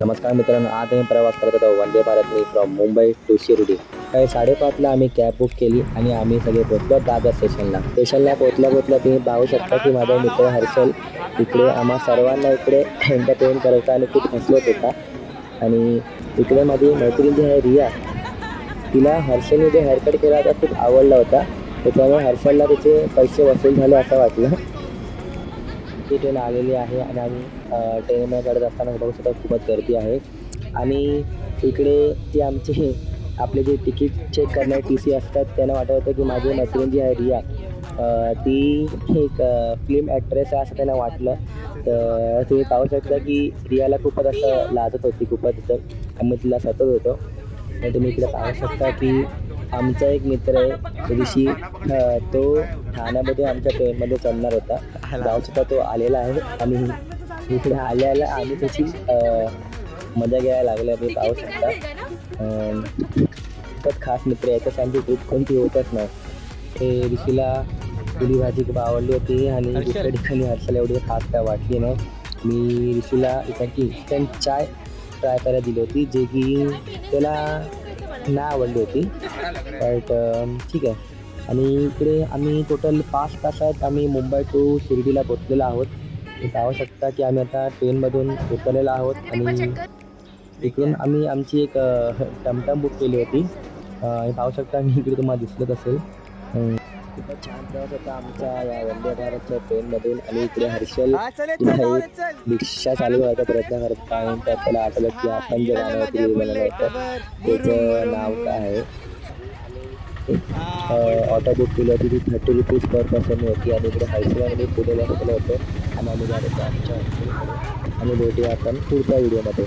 नमस्कार मित्रांनो, आज आम्ही प्रवास करत होतो वंदे भारतने फ्रॉम मुंबई टू शिर्डी. काही 5:30ला आम्ही कॅब बुक केली आणि आम्ही सगळे पोहोचलो दादर स्टेशनला पोहोचल्या तुम्ही पाहू शकता की माझा मित्र हर्षल इकडे आम्हा सर्वांना इकडे एंटरटेन करायचा आणि खूप हसवत होता. आणि इकडे माझी मैत्रीण जी आहे रिया, तिला हर्षलने जो हेअरकट केला होता खूप आवडला होता. त्याच्यामुळे हर्षलला त्याचे पैसे वसूल झाले असं वाटलं. ती ट्रेन आलेली आहे आणि आम्ही ट्रेनमध्ये चढत असताना बघू शकता खूपच गर्दी आहे. आणि इकडे जे आमचे आपले जे तिकीट चेक करणारे टी-सी असतात त्यांना वाटत होतं की माझी मैत्रीण जी आहे रिया, ती एक फिल्म ॲक्ट्रेस आहे असं त्यांना वाटलं. तर तुम्ही पाहू शकता की रियाला खूपच असं लाजत होती, खूपच असं आम्ही तिला सतत होतो. आणि तुम्ही इकडे पाहू शकता की आमचा एक मित्र आहे ऋषी, तो ठाण्यामध्ये आमच्या ट्रेनमध्ये चढणार होता. गावचा तो आलेला आहे आणि इकडे आल्याला आम्ही त्याची मजा घ्यायला लागल्या ते पाहू शकता. खूपच खास मित्र आहे, तसं आमची ट्रिप कोणती होतच नाही. ते ऋषीला पुरी भाजी खूप आवडली होती आणि दुसऱ्या ठिकाणी हर्षला एवढी खास काय वाटली नाही. मी ऋषीला इकडची इन्स्टंट चाय ट्राय करायला दिली होती, जे की त्याला नाही आवडली होती. बट ठीक आहे. आणि इकडे आम्ही टोटल 5 तासात आम्ही मुंबई टू शिर्डीला पोहोचलेलो आहोत. तुम्ही पाहू शकता की आम्ही आता ट्रेनमधून उतरलेलो आहोत आणि इकडून आम्ही आमची एक टमटम बुक केली होती. हे पाहू शकता मी इकडे तुम्हाला दिसत असेल. खूपच छान प्रवास होता आमचा या वंदे भारतच्या ट्रेनमधून. आणि इकडे हर्षल रिक्षा चालू करायचा प्रयत्न करत आहे, तर त्याला आठवलं की आपण जे गाण्यावरती रील बनवलं होतं त्याचं नाव काय आहे. ऑटो बुक केली होती ती 30 रुपीज पर पर्सन होती. आणि इकडे हर्षलने पुढे बसलेलं होतं आणि आम्ही जात होतो आमच्या हॉस्टेलकडे. आणि भेटूया आपण पुढच्या व्हिडिओमध्ये.